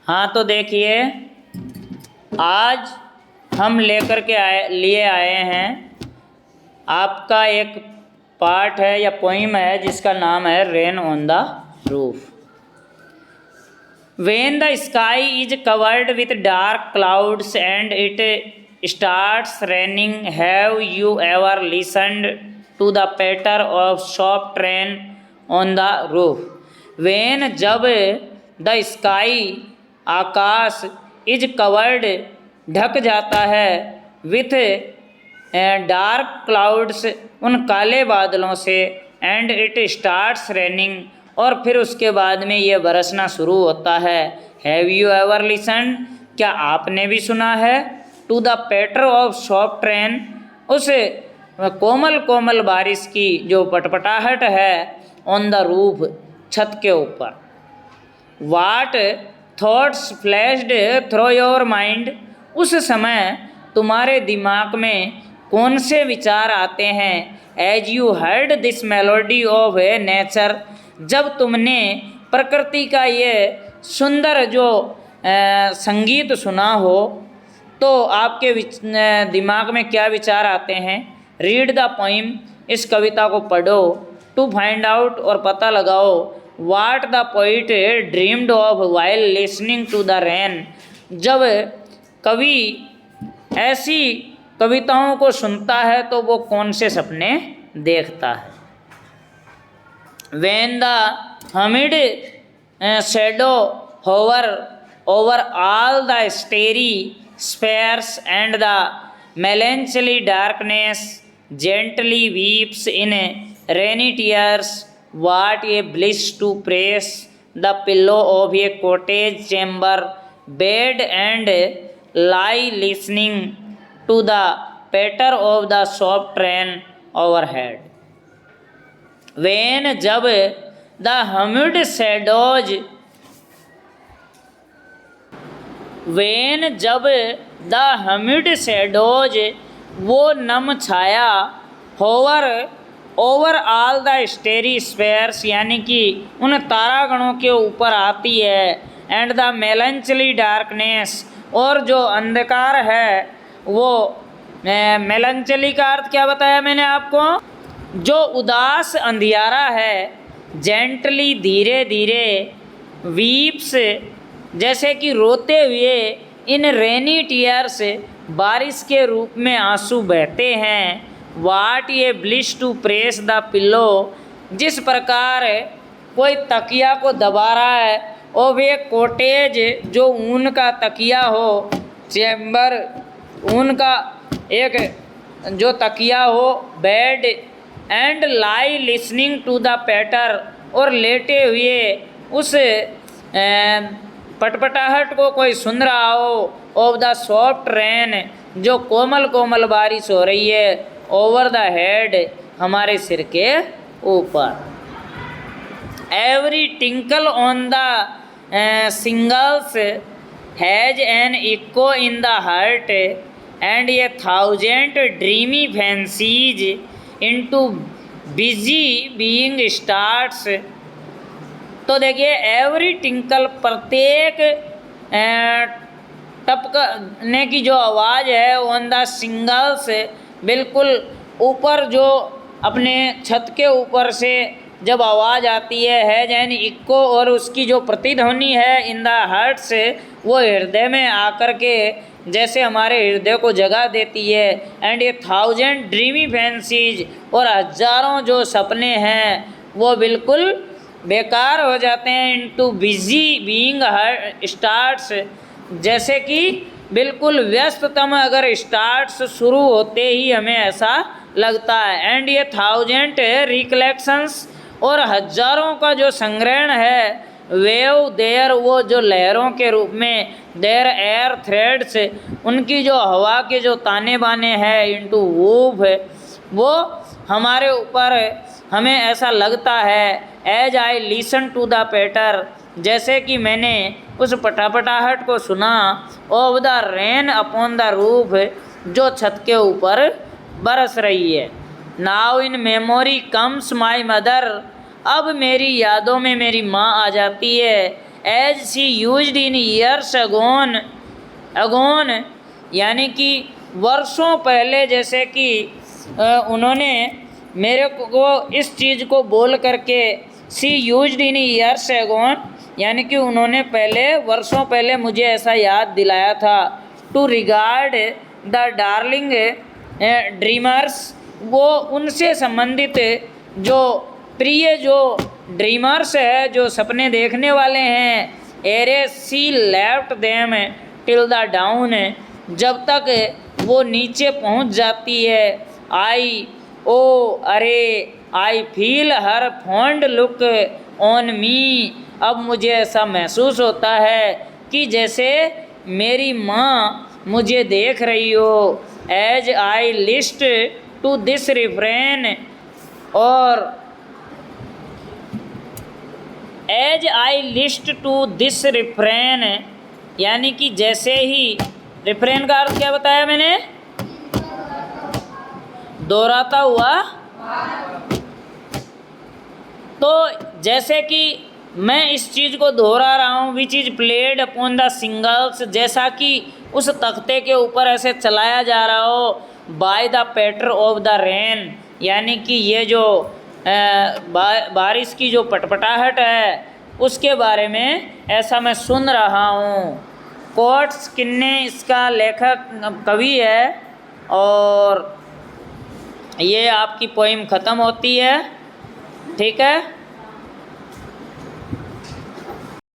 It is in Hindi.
हाँ तो देखिए, आज हम लेकर के लिए आए हैं आपका एक पाठ है या पोइम है जिसका नाम है rain on the roof. When the sky is covered with dark clouds and it starts raining, have you ever listened to the patter of soft rain on the roof? When जब the sky Akash is covered ढक जाता है with डार्क क्लाउड्स उन काले बादलों से एंड इट स्टार्ट्स रेनिंग और फिर उसके बाद में ये बरसना शुरू होता है। हैव यू एवर लिसन, क्या आपने भी सुना है? To the patter of soft rain, उस कोमल कोमल बारिश की जो पटपटाहट है ऑन द रूफ, छत के ऊपर। What thoughts flashed through your mind, उस समय तुम्हारे दिमाग में कौन से विचार आते हैं? As you heard this melody of a nature, जब तुमने प्रकृति का ये सुंदर जो संगीत सुना हो तो आपके दिमाग में क्या विचार आते हैं? रीड द पोइम, इस कविता को पढ़ो। टू फाइंड आउट, और पता लगाओ। What the poet dreamed of while listening to the rain, जब कवि ऐसी कविताओं को सुनता है तो वो कौन से सपने देखता है? When the humid shadow hover over all the starry spheres and the melancholy darkness gently weeps in rainy tears, what a bliss to press the pillow of a cottage chamber bed and lie listening to the patter of the soft rain overhead. When जब the humid shadows, when जब the humid shadows, वो नम छाया hover over all the starry spheres, यानी कि उन तारागणों के ऊपर आती है। एंड द मेलंचली डार्कनेस, और जो अंधकार है वो मेलंचली का अर्थ क्या बताया मैंने आपको? जो उदास अंधियारा है। जेंटली, धीरे धीरे। वीप्स, जैसे कि रोते हुए। इन रेनी टीयर्स, बारिश के रूप में आंसू बहते हैं। वाट ये bliss to press the pillow, जिस प्रकार कोई तकिया को दबा रहा है और वे कोटेज, जो ऊन का तकिया हो, चैम्बर, ऊन का एक जो तकिया हो, bed, and lie listening to the patter, और लेटे हुए उस पटपटाहट को कोई सुन रहा हो। ऑफ द सॉफ्ट रेन, जो कोमल कोमल बारिश हो रही है। ओवर द हेड, हमारे सिर के ऊपर। Every tinkle on the singles has an echo in the heart and a thousand dreamy fancies into busy being starts. तो देखिए, एवरी टिंकल, प्रत्येक टपकने की जो आवाज़ है, ऑन द सिंगल्स, बिल्कुल ऊपर, जो अपने छत के ऊपर से जब आवाज़ आती है यानी इक्को, और उसकी जो प्रतिध्वनि है इन द हार्ट से, वो हृदय में आकर के जैसे हमारे हृदय को जगा देती है। एंड ये थाउजेंड ड्रीमी फैंसीज, और हजारों जो सपने हैं वो बिल्कुल बेकार हो जाते हैं। इनटू बिजी बीइंग स्टार्ट्स, जैसे कि बिल्कुल व्यस्ततम अगर स्टार्ट्स शुरू होते ही हमें ऐसा लगता है। एंड ये थाउजेंड रिकलेक्शंस, और हजारों का जो संग्रहण है। वेव देयर, वो जो लहरों के रूप में। देयर एयर थ्रेड्स, उनकी जो हवा के जो ताने बाने हैं। इनटू वूफ, वो हमारे ऊपर, हमें ऐसा लगता है। As I listen to the patter, जैसे कि मैंने उस पटापटाहट को सुना। Of the rain upon the roof, जो छत के ऊपर बरस रही है। Now in memory comes my mother, अब मेरी यादों में मेरी माँ आ जाती है। As she used in years agone यानी कि वर्षों पहले, जैसे कि उन्होंने मेरे को इस चीज़ को बोल करके, सी यूज्ड इन ईयर्स अगोन यानी कि उन्होंने पहले वर्षों पहले मुझे ऐसा याद दिलाया था। To regard the darling dreamers, वो उनसे संबंधित जो प्रिय जो ड्रीमर्स है, जो सपने देखने वाले हैं। Ere she left them till the dawn, जब तक वो नीचे पहुंच जाती है। आई ओ अरे I feel her fond look on me, अब मुझे ऐसा महसूस होता है कि जैसे मेरी माँ मुझे देख रही हो। As I list to this refrain, और as I list to this refrain यानी कि जैसे ही, रिफ्रेन का अर्थ क्या बताया मैंने? दोहराता हुआ। तो जैसे कि मैं इस चीज़ को दोहरा रहा हूँ, which is played upon the singles, जैसा कि उस तख्ते के ऊपर ऐसे चलाया जा रहा हो। By the patter of the rain, यानी कि ये जो बारिश की जो पटपटाहट है उसके बारे में ऐसा मैं सुन रहा हूँ। कोट्स किन्ने इसका लेखक कवि है, और ये आपकी पोइम ख़त्म होती है। ठीक है।